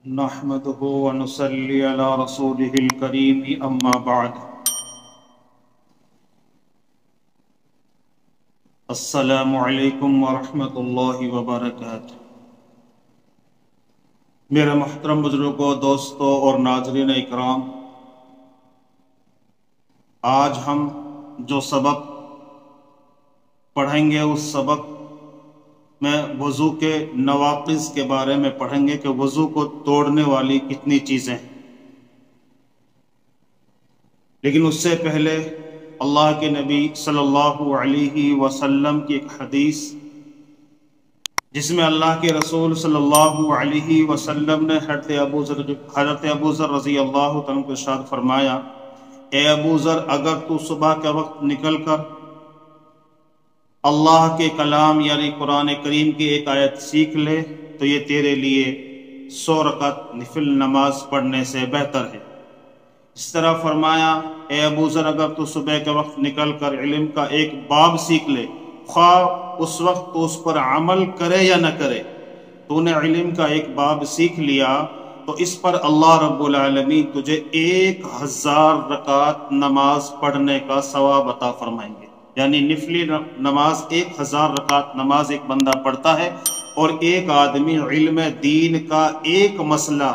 नहमदुहु व नुसल्ली अला रसूलिहिल करीम अम्मा बाद। अस्सलामु अलैकुम व रहमतुल्लाहि व बरकातुहू। मेरे मोहतरम बुजुर्गों, दोस्तों और नाज़रीन इकराम, आज हम जो सबक पढ़ेंगे उस सबक में वज़ू के नवाक़िज़ के बारे में पढ़ेंगे कि वज़ू को तोड़ने वाली कितनी चीज़ें हैं। लेकिन उससे पहले अल्लाह के नबी सल्लल्लाहु अलैहि वसल्लम की एक हदीस, जिसमें अल्लाह के रसूल सल्लल्लाहु अलैहि वसल्लम ने हज़रत अबू ज़र रज़ी अल्लाह तआला को इरशाद फरमाया, ए अबू ज़र, अगर तू सुबह के वक्त निकल कर अल्लाह के कलाम यानी कुरान करीम की एक आयत सीख ले तो ये तेरे लिए 100 रकात नफिल नमाज पढ़ने से बेहतर है। इस तरह फरमाया, ए अबू ज़र, अगर तू सुबह के वक्त निकल कर इल्म का एक बाब सीख ले, ख्वाह उस वक्त तो उस पर अमल करे या न करे, तूने इल्म का एक बाब सीख लिया तो इस पर अल्लाह रब्बुल आलमीन तुझे 1000 रकात नमाज पढ़ने का सवाब अता फरमाएंगे। यानी निफली नमाज 1000 रकात नमाज एक बंदा पढ़ता है और एक आदमी इल्म दीन का एक मसला,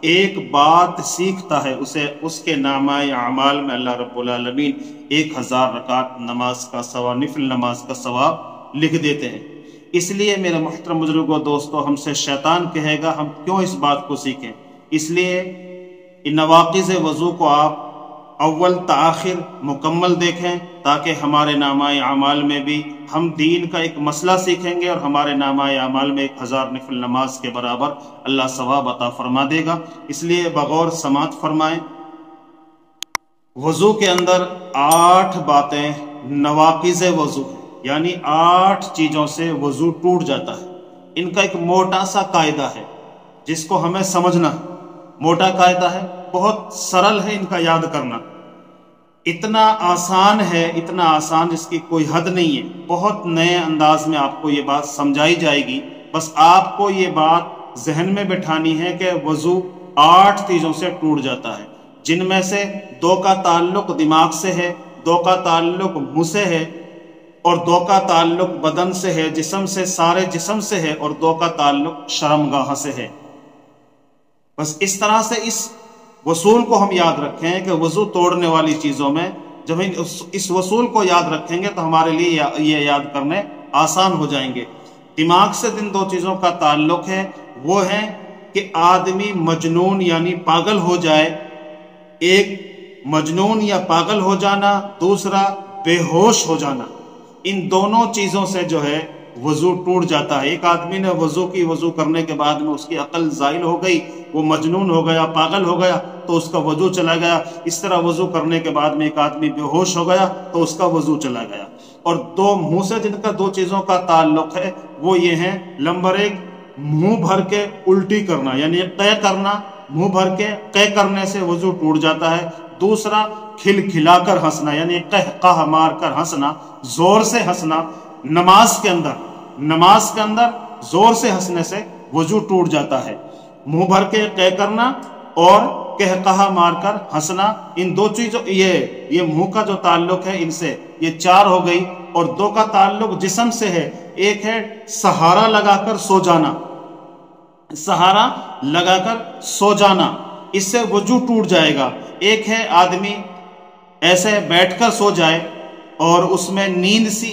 एक बात सीखता है, उसे उसके नामाए अमाल में अल्लाह रब्बुल आलमीन 1000 रकात नमाज का सवाब, निफल नमाज का सवाब लिख देते हैं। इसलिए मेरे मुहतरम बुजुर्गों, दोस्तों, हमसे शैतान कहेगा हम क्यों इस बात को सीखें। इसलिए इन नवाक़िज़ वज़ू को आप अव्वल ताखिर मुकम्मल देखें, ताकि हमारे नामाए अमाल में भी हम दीन का एक मसला सीखेंगे और हमारे नामाए अमाल में 1000 नफिल नमाज के बराबर अल्लाह सवाब अता फरमा देगा। इसलिए बगौर समात फरमाएं। वज़ू के अंदर 8 बातें नवाक़िज़ वज़ू, यानी 8 चीज़ों से वज़ू टूट जाता है। इनका एक मोटा सा कायदा है जिसको हमें समझना। मोटा कायदा है, बहुत सरल है इनका याद करना, इतना आसान है, इतना आसान जिसकी कोई हद नहीं है। बहुत नए अंदाज में आपको ये बात समझाई जाएगी। बस आपको ये बात जहन में बिठानी है कि वज़ू 8 चीज़ों से टूट जाता है, जिनमें से 2 का ताल्लुक दिमाग से है, 2 का ताल्लुक मुंह से है और 2 का ताल्लुक बदन से है, जिस्म से, सारे जिस्म से है, और 2 का ताल्लुक शर्मगाह से है। बस इस तरह से इस वसूल को हम याद रखें कि वज़ू तोड़ने वाली चीज़ों में जब हम इस वसूल को याद रखेंगे तो हमारे लिए ये याद करने आसान हो जाएंगे। दिमाग से जिन 2 चीज़ों का ताल्लुक है वो है कि आदमी मजनून यानी पागल हो जाए, एक मजनून या पागल हो जाना, दूसरा बेहोश हो जाना। इन दोनों चीज़ों से जो है वज़ू टूट जाता है। एक आदमी ने वज़ू करने के बाद में उसकी अकल ज़ाइल हो गई, वो मजनून हो गया, पागल हो गया, तो उसका वज़ू चला गया। इस तरह वज़ू करने के बाद में एक आदमी बेहोश हो गया तो उसका वज़ू चला गया। और 2 मुंह से जिनका 2 चीज़ों का ताल्लुक है वो ये हैं, नंबर 1 मुंह भर के उल्टी करना, यानी कै करना, मुंह भर के कै करने से वज़ू टूट जाता है। दूसरा खिलखिलाकर हंसना, यानी कहकाह मार कर हंसना, जोर से हंसना। नमाज के अंदर जोर से हंसने से वज़ू टूट जाता है। मुंह भर के कै करना और कहकाहा मारकर हंसना, इन 2 चीजों, ये मुंह का जो ताल्लुक है इनसे, ये 4 हो गई। और 2 का ताल्लुक जिस्म से है। एक है सहारा लगाकर सो जाना, सहारा लगाकर सो जाना, इससे वज़ू टूट जाएगा। एक है आदमी ऐसे बैठकर सो जाए और उसमें नींद सी,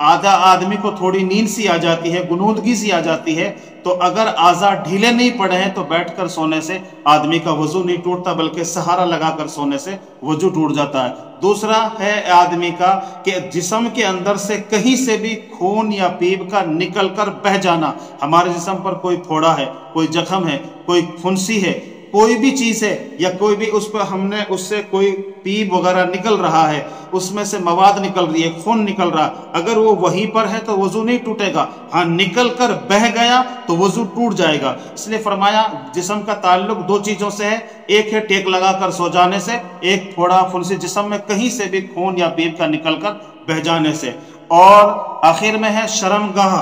आधा आदमी को थोड़ी नींद सी आ जाती है, गुनूदगी सी आ जाती है, तो अगर आज़ा ढीले नहीं पड़े हैं तो बैठकर सोने से आदमी का वज़ू नहीं टूटता, बल्कि सहारा लगाकर सोने से वज़ू टूट जाता है। दूसरा है आदमी का कि जिस्म के अंदर से कहीं से भी खून या पीप का निकल कर बह जाना। हमारे जिस्म पर कोई फोड़ा है, कोई जख्म है, कोई फुंसी है, कोई भी चीज़ है, या कोई भी उस पर हमने उससे कोई पीप वगैरह निकल रहा है, उसमें से मवाद निकल रही है, खून निकल रहा, अगर वो वहीं पर है तो वज़ू नहीं टूटेगा। हाँ, निकल कर बह गया तो वज़ू टूट जाएगा। इसलिए फरमाया जिस्म का ताल्लुक 2 चीज़ों से है। एक है टेक लगाकर सो जाने से, एक फोड़ा फुंसी जिस्म में कहीं से भी खून या पीप का निकल कर बह जाने से, और आखिर में है शर्मगाह,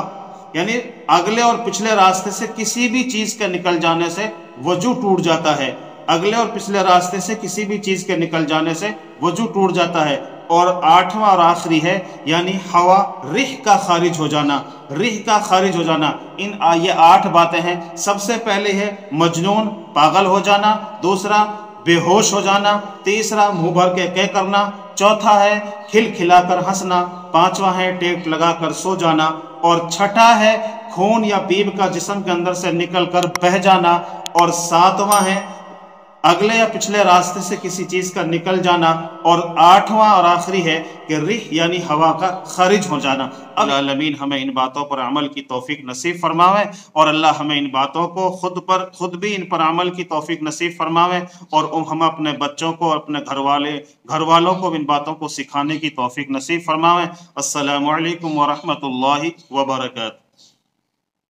यानी अगले और पिछले रास्ते से किसी भी चीज़ के निकल जाने से वजू टूट जाता है, अगले और पिछले रास्ते से किसी भी चीज के निकल जाने से वजू टूट जाता है। और आठवां और आखिरी है यानी हवा रिह का खारिज हो जाना, रिह का खारिज हो जाना। ये 8 बातें हैं। सबसे पहले है मजनून, पागल हो जाना, दूसरा बेहोश हो जाना, तीसरा मुंह भर के कह करना, चौथा है खिलखिलाकर हंसना, पांचवा है टेक लगाकर सो जाना, और छठा है खून या पीप का जिस्म के अंदर से निकलकर बह जाना, और सातवां है अगले या पिछले रास्ते से किसी चीज का निकल जाना, और आठवां और आखिरी है कि रिह यानी हवा का खारिज हो जाना। अल्लाह आलमीन हमें इन बातों पर अमल की तौफीक नसीब फरमावे, और अल्लाह हमें इन बातों को खुद भी इन पर अमल की तौफीक नसीब फरमावे, और हम अपने बच्चों को, अपने घर वालों को इन बातों को सिखाने की तौफीक नसीब फरमावे। अस्सलामु अलैकुम व रहमतुल्लाहि व बरकातहू।